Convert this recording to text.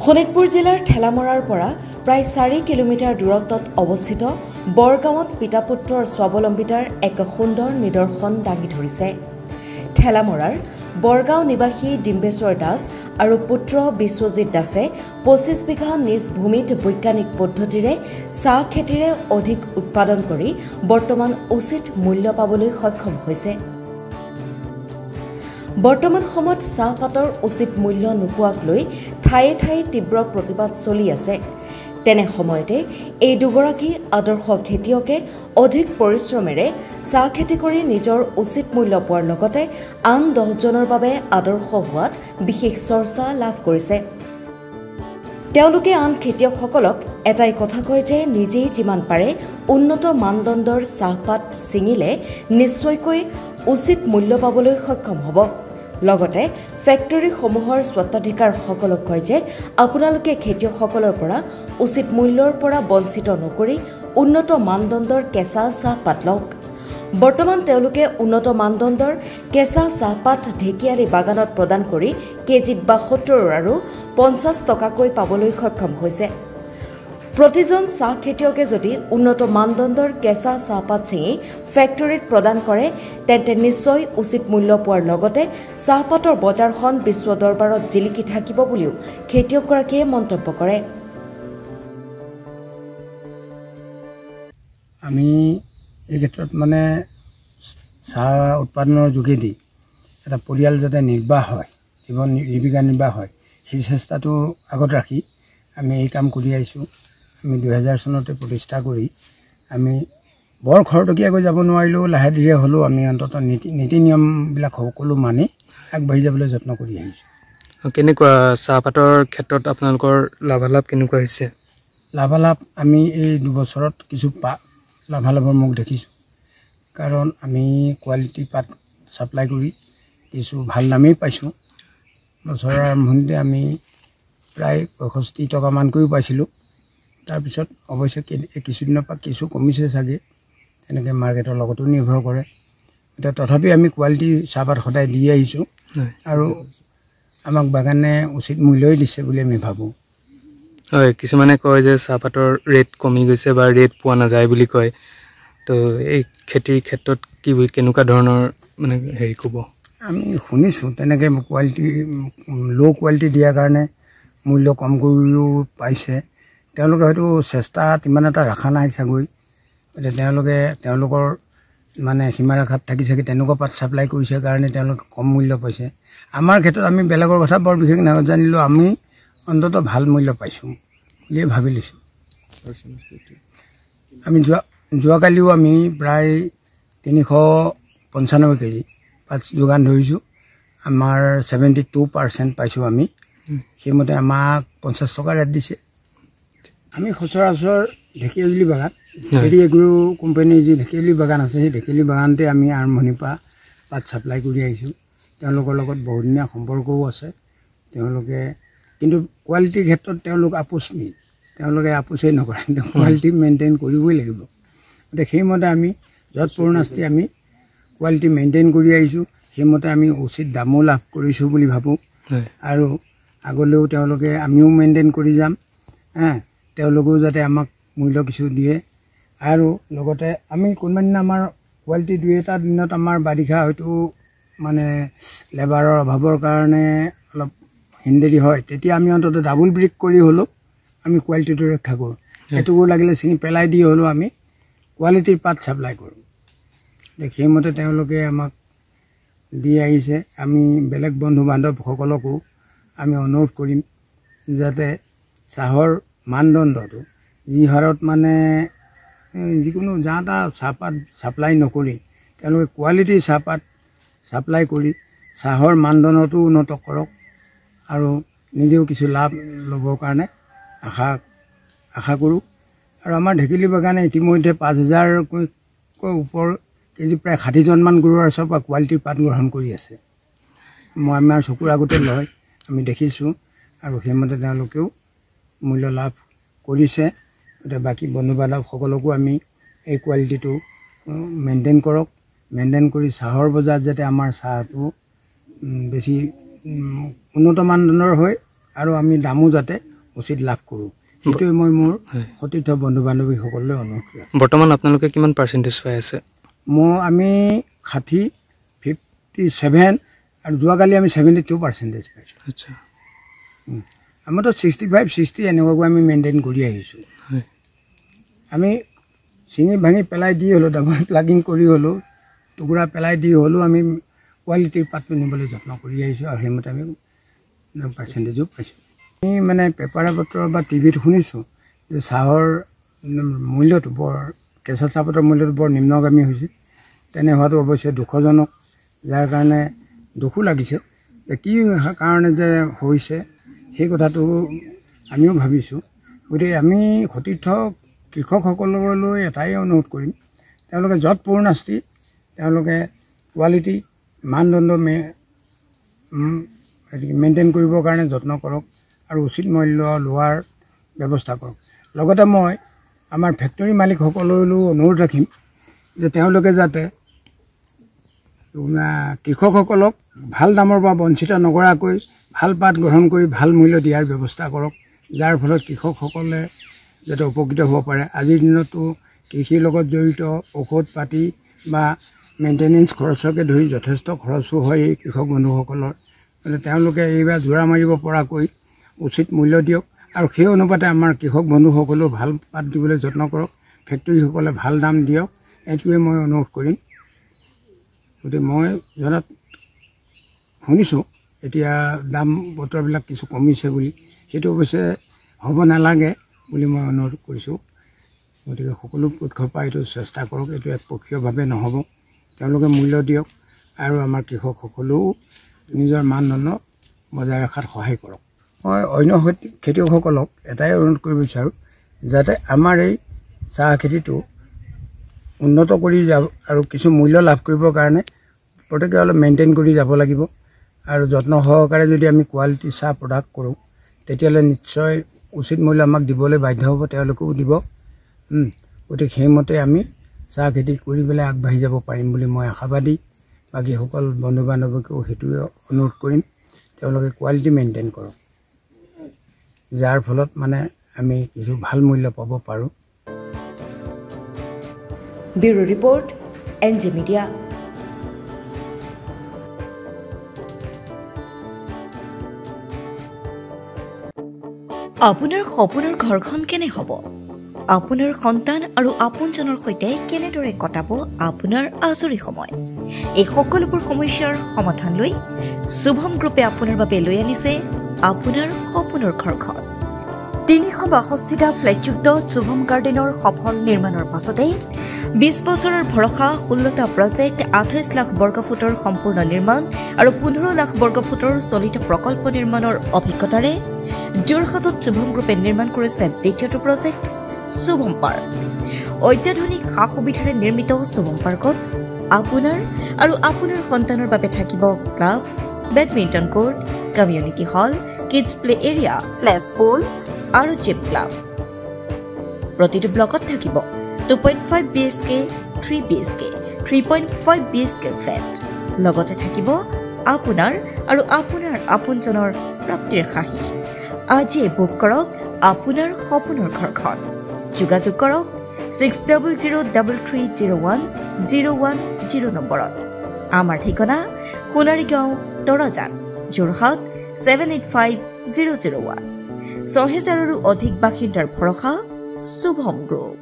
শোণিতপুৰ জিলাৰ ঠেলামৰাৰ পৰা প্ৰায় 4 কিলোমিটাৰ দূৰত্বত অৱস্থিত বৰগাঁৱত পিতাপুত্ৰৰ স্বাৱলম্বিতাৰ এক সুন্দৰ নিদৰ্শন দাঙি ধৰিছে। ঠেলামৰাৰ বৰগাঁও নিবাসী ডিম্বেশ্বৰ দাস আৰু পুত্ৰ বিশ্বজিৎ দাসে 25 বিঘা নিজ ভূমিত বৈজ্ঞানিক পদ্ধতিৰে চাহ খেতিৰে অধিক উৎপাদন কৰি বৰ্তমান উচিত মূল্য পাবলৈ সক্ষম হৈছে। বৰ্তমান সময়ত চাহপাতৰ উচিত মূল্য নোপোৱাক লৈ ঠায়ে ঠায়ে তীব্ৰ প্ৰতিবাদ চলি আছে। তেনে সময়তে এই দুগৰাকী আদৰ্শ খেতিয়কে অধিক পৰিশ্ৰমেৰে চাহ খেতি কৰি নিজৰ উচিত মূল্য পোৱাৰ লগতে আন 10 জনৰ বাবে আদৰ্শ হোৱাত বিশেষ চৰ্চা লাভ কৰিছে। তেওঁলোকে আন খেতিয়কসকলক এটাই কথা কয় যে নিজেই যিমান পাৰে উন্নত মানদণ্ডৰ চাহপাত ছিঙিলে নিশ্চয়কৈ উচিত মূল্য পাবলৈ সক্ষম হ'ব। লগতে ফেক্টৰীসমূহৰ স্বত্বাধিকাৰসকলক কয় যে আপোনালোকে খেতিয়কসকলৰ পৰা উচিত মূল্যৰ পৰা বঞ্চিত নকৰি উন্নত মানদণ্ডৰ কেঁচা চাহপাত লওক। বৰ্তমান তেওঁলোকে উন্নত মানদণ্ডৰ কেঁচা চাহপাত ঢেকিয়ালী বাগানত প্ৰদান কৰি কেজিত 72 আৰু 50 টকাকৈ পাবলৈ সক্ষম হৈছে। প্ৰতিজন চাহ খেতিয়কে যদি উন্নত মানদণ্ডৰ কেঁচা চাহপাত ছিঙি ফেক্টৰীত প্ৰদান কৰে তেন্তে নিশ্চয় উচিত মূল্য পোৱাৰ লগতে চাহপাতৰ বজাৰখন বিশ্ব দৰবাৰত জিলিকি থাকিব বুলিও খেতিয়কগৰাকীয়ে মন্তব্য কৰে। আমি এই ক্ষেত্ৰত মানে চাহ উৎপাদনৰ যোগেদি এটা পৰিয়াল যাতে নিৰ্বাহ হয়, জীৱিকা নিৰ্বাহ হয়, সেই চেষ্টাটো আগত ৰাখি আমি এই কাম কৰি আহিছোঁ। আমি 2000 চনতে প্ৰতিষ্ঠা কৰি আমি বৰ খৰতকীয়াকৈ যাব নোৱাৰিলেও লাহে ধীৰে হ'লেও আমি অন্ততঃ নীতি নিয়মবিলাক সকলো মানি আগবাঢ়ি যাবলৈ যত্ন কৰি আহিছোঁ। কেনেকুৱা চাহপাতৰ ক্ষেত্ৰত আপোনালোকৰ লাভালাভ কেনেকুৱা হৈছে? লাভালাভ আমি এই 2 বছৰত কিছু লাভালাভৰ মুখ দেখিছোঁ। কাৰণ আমি কোৱালিটি পাত ছাপ্লাই কৰি কিছু ভাল দামেই পাইছোঁ। বছৰৰ আৰম্ভণিতে আমি প্ৰায় 65 টকামানকৈও পাইছিলোঁ। তাৰপিছত অৱশ্যে কিছুদিনৰ পৰা কিছু কমিছে চাগে, তেনেকৈ মাৰ্কেটৰ লগতো নিৰ্ভৰ কৰে। এতিয়া তথাপি আমি কোৱালিটি চাহপাত সদায় দি আহিছোঁ আৰু আমাক বাগানে উচিত মূল্যই দিছে বুলি আমি ভাবোঁ। হয়, কিছুমানে কয় যে চাহপাতৰ ৰেট কমি গৈছে বা ৰেট পোৱা নাযায় বুলি কয়। তো এই খেতিৰ ক্ষেত্ৰত কেনেকুৱা ধৰণৰ মানে হেৰি ক'ব? আমি শুনিছোঁ তেনেকৈ ল' কোৱালিটি দিয়াৰ কাৰণে মূল্য কম কৰিও পাইছে। তেওঁলোকে হয়তো চেষ্টাত ইমান এটা ৰখা নাই চাগৈ। এতিয়া তেওঁলোকৰ মানে সীমাৰেখাত থাকি তেনেকুৱা পাত ছাপ্লাই কৰিছে কাৰণে তেওঁলোকে কম মূল্য পাইছে। আমাৰ ক্ষেত্ৰত আমি বেলেগৰ কথা বৰ বিশেষ নাজানিলেও আমি অন্ততঃ ভাল মূল্য পাইছোঁ বুলিয়ে ভাবি লৈছোঁ। আমি যোৱাকালিও আমি প্ৰায় 395 কেজি পাত যোগান ধৰিছোঁ। আমাৰ 72% পাইছোঁ আমি। সেইমতে আমাক 50 টকা ৰেট দিছে। আমি সচৰাচৰ ঢেকিয়াজুলি বাগান হেৰি এগ্ৰো কোম্পানীৰ যি ঢেকিয়াজুলি বাগান আছে, সেই ঢেকিয়াজুলি বাগানতে আমি আৰম্ভণিৰ পৰা পাত ছাপ্লাই কৰি আহিছোঁ। তেওঁলোকৰ লগত বহুদিনীয়া সম্পৰ্কও আছে। তেওঁলোকে কিন্তু কোৱালিটিৰ ক্ষেত্ৰত তেওঁলোকে আপোচেই নকৰে। কোৱালিটি মেইনটেইন কৰিবই লাগিব। গতিকে সেইমতে আমি য'ত পূৰ্ণাস্তি আমি কোৱালিটি মেইনটেইন কৰি আহিছোঁ। সেইমতে আমি উচিত দামো লাভ কৰিছোঁ বুলি ভাবোঁ। আৰু আগলৈও আমিও মেইনটেইন কৰি যাম। তেওঁলোকেও যাতে আমাক মূল্য কিছু দিয়ে। আৰু লগতে আমি কোনোবা দিনা আমাৰ কোৱালিটি 2-এটা দিনত আমাৰ বাৰিষা হয়তো মানে লেবাৰৰ অভাৱৰ কাৰণে অলপ হিন্দেৰি হয়, তেতিয়া আমি অন্ততঃ ডাবুল ব্ৰিক কৰি হ'লেও আমি কোৱালিটিটো ৰক্ষা কৰোঁ। সেইটোকো লাগিলে ছিঙি পেলাই দি হ'লেও আমি কোৱালিটিৰ পাত ছাপ্লাই কৰোঁ। সেইমতে তেওঁলোকে আমাক দি আহিছে। আমি বেলেগ বন্ধু বান্ধৱসকলকো আমি অনুৰোধ কৰিম যাতে চাহৰ মানদণ্ডটো যি হাৰত মানে যিকোনো যা চাহপাত ছাপ্লাই নকৰি তেওঁলোকে কোৱালিটিৰ চাহপাত ছাপ্লাই কৰি চাহৰ মানদণ্ডটো উন্নত কৰক আৰু নিজেও কিছু লাভ ল'বৰ কাৰণে আশা কৰোঁ। আৰু আমাৰ ঢেকিয়াজুলি বাগানে ইতিমধ্যে 5000কৈ ওপৰ কেজি প্ৰায় 60জনমান গ্ৰোৱাৰ্ছৰ পৰা কোৱালিটিৰ পাত গ্ৰহণ কৰি আছে। আমাৰ চকুৰ আগতে লয় আমি দেখিছোঁ আৰু সেইমতে তেওঁলোকেও মূল্য লাভ কৰিছে। গতিকে বাকী বন্ধু বান্ধৱসকলকো আমি এই কোৱালিটিটো মেইনটেইন কৰক। মেইনটেইন কৰি চাহৰ বজাৰত যাতে আমাৰ চাহটো বেছি উন্নত মানদণ্ডৰ হয় আৰু আমি দামো যাতে উচিত লাভ কৰোঁ সেইটোৱে মই মোৰ সতীৰ্থ বন্ধু বান্ধৱীসকললৈ অনুৰোধ কৰোঁ। বৰ্তমান আপোনালোকে কিমান পাৰ্চেণ্টেজ পাই আছে? আমি 57 আৰু যোৱাকালি আমি 72% পাইছোঁ। আচ্ছা, আমাৰতো 65, 60 এনেকুৱাকৈ আমি মেইনটেইন কৰি আহিছোঁ। আমি চিঙি ভাঙি পেলাই দি হ'লেও ডাবল প্লাগিং কৰি হ'লেও টুকুৰা পেলাই দি হ'লেও আমি কোৱালিটিৰ পাতটো নিবলৈ যত্ন কৰি আহিছোঁ আৰু সেইমতে আমি পাৰ্চেণ্টেজো পাইছোঁ। আমি মানে পেপাৰ পত্ৰ বা টিভিত শুনিছোঁ যে চাহৰ মূল্যটো কেঁচা চাহপাতৰ মূল্যটো বৰ নিম্নগামী হৈছে। তেনে হোৱাটো অৱশ্যে দুখজনক, যাৰ কাৰণে দুখো লাগিছে যে কি কাৰণে যে হৈছে সেই কথাটো আমিও ভাবিছোঁ। গতিকে আমি সতীৰ্থ কৃষকসকললৈ এটাই অনুৰোধ কৰিম, তেওঁলোকে য'ত পূৰ্ণাস্তি তেওঁলোকে কোৱালিটি মানদণ্ড মেইনটেইন কৰিবৰ কাৰণে যত্ন কৰক আৰু উচিত মূল্য লোৱাৰ ব্যৱস্থা কৰক। লগতে মই আমাৰ ফেক্টৰী মালিকসকললৈও অনুৰোধ ৰাখিম যে তেওঁলোকে যাতে কৃষকসকলক ভাল দামৰ পৰা বঞ্চিত নকৰাকৈ ভাল পাত গ্ৰহণ কৰি ভাল মূল্য দিয়াৰ ব্যৱস্থা কৰক, যাৰ ফলত কৃষকসকলে যাতে উপকৃত হ'ব পাৰে। আজিৰ দিনতো কৃষিৰ লগত জড়িত ঔষধ পাতি বা মেইনটেনেঞ্চ খৰচকে ধৰি যথেষ্ট খৰচো হয় এই কৃষক বন্ধুসকলৰ। গতিকে তেওঁলোকে এইবাৰ জোৰা মাৰিব পৰাকৈ উচিত মূল্য দিয়ক আৰু সেই অনুপাতে আমাৰ কৃষক বন্ধুসকলেও ভাল পাত দিবলৈ যত্ন কৰক, ফেক্টৰীসকলে ভাল দাম দিয়ক, এইটোৱে মই অনুৰোধ কৰিম। গতিকে মই জনাত শুনিছোঁ এতিয়া দাম বতৰবিলাক কিছু কমিছে বুলি, সেইটো অৱশ্যে হ'ব নালাগে বুলি মই অনুৰোধ কৰিছোঁ। গতিকে সকলো পক্ষৰ পৰা এইটো চেষ্টা কৰক, এইটো একপক্ষীয়ভাৱে নহ'ব, তেওঁলোকে মূল্য দিয়ক আৰু আমাৰ কৃষকসকলেও নিজৰ মানদণ্ড বজাই ৰখাত সহায় কৰক। মই অন্য খেতিয়কসকলক এটাই অনুৰোধ কৰিব বিচাৰোঁ যাতে আমাৰ এই চাহ খেতিটো উন্নত কৰি যাব আৰু কিছু মূল্য লাভ কৰিবৰ কাৰণে প্ৰত্যেকে অলপ মেইনটেইন কৰি যাব লাগিব আৰু যত্ন সহকাৰে যদি আমি কোৱালিটি চাহ প্ৰডাক্ট কৰোঁ তেতিয়াহ'লে নিশ্চয় উচিত মূল্য আমাক দিবলৈ বাধ্য হ'ব, তেওঁলোকেও দিব। গতিকে সেইমতে আমি চাহ খেতি কৰি পেলাই আগবাঢ়ি যাব পাৰিম বুলি মই আশাবাদী। বাকীসকল বন্ধু বান্ধৱীকো সেইটোৱে অনুৰোধ কৰিম, তেওঁলোকে কোৱালিটি মেইনটেইন কৰক, যাৰ ফলত মানে আমি কিছু ভাল মূল্য পাব পাৰোঁ। Bureau report, NJ media. আপোনাৰ সপোনৰ ঘৰখন কেনে হ'ব? আপোনাৰ সন্তান আৰু আপোনজনৰ সৈতে কেনেদৰে কটাব আপোনাৰ আজৰি সময়? এই সকলোবোৰ সমস্যাৰ সমাধান লৈ শুভম গ্ৰুপে আপোনাৰ বাবে লৈ আনিছে আপোনাৰ সপোনৰ ঘৰখন। 362টা ফ্লেটযুক্ত শুভম গাৰ্ডেনৰ সফল নিৰ্মাণৰ পাছতে 20 বছৰৰ ভৰসা 16টা প্ৰজেক্ট 28 লাখ বৰ্গফুটৰ সম্পূৰ্ণ নিৰ্মাণ আৰু 15 লাখ বৰ্গফুটৰ চলিত প্ৰকল্প নিৰ্মাণৰ অভিজ্ঞতাৰে যোৰহাটত শুভম গ্ৰুপে নিৰ্মাণ কৰিছে দ্বিতীয়টো প্ৰজেক্ট শুভম পাৰ্ক। অত্যাধুনিক সা সুবিধাৰে নিৰ্মিত শুভম পাৰ্কত আপোনাৰ আৰু আপোনাৰ সন্তানৰ বাবে থাকিব club, badminton court, community hall, kids play area, splash pool আৰু জিম ক্লাব। প্ৰতিটো ব্লকত থাকিব 2.5 BHK, 3 BHK, 3.5 BHK ফ্লেট। লগতে থাকিব আপোনাৰ আৰু আপোনাৰ আপোনজনৰ প্ৰাপ্তিৰ সাহী। আজিয়ে বুক কৰক আপোনাৰ সপোনৰ ঘৰখন। যোগাযোগ কৰক 6003301010 নম্বৰত। আমাৰ ঠিকনা সোণাৰীগাঁও, তৰাজান, যোৰহাট 785001। 6000ৰো অধিক বাসিন্দাৰ ভৰসা শুভম গ্ৰুপ।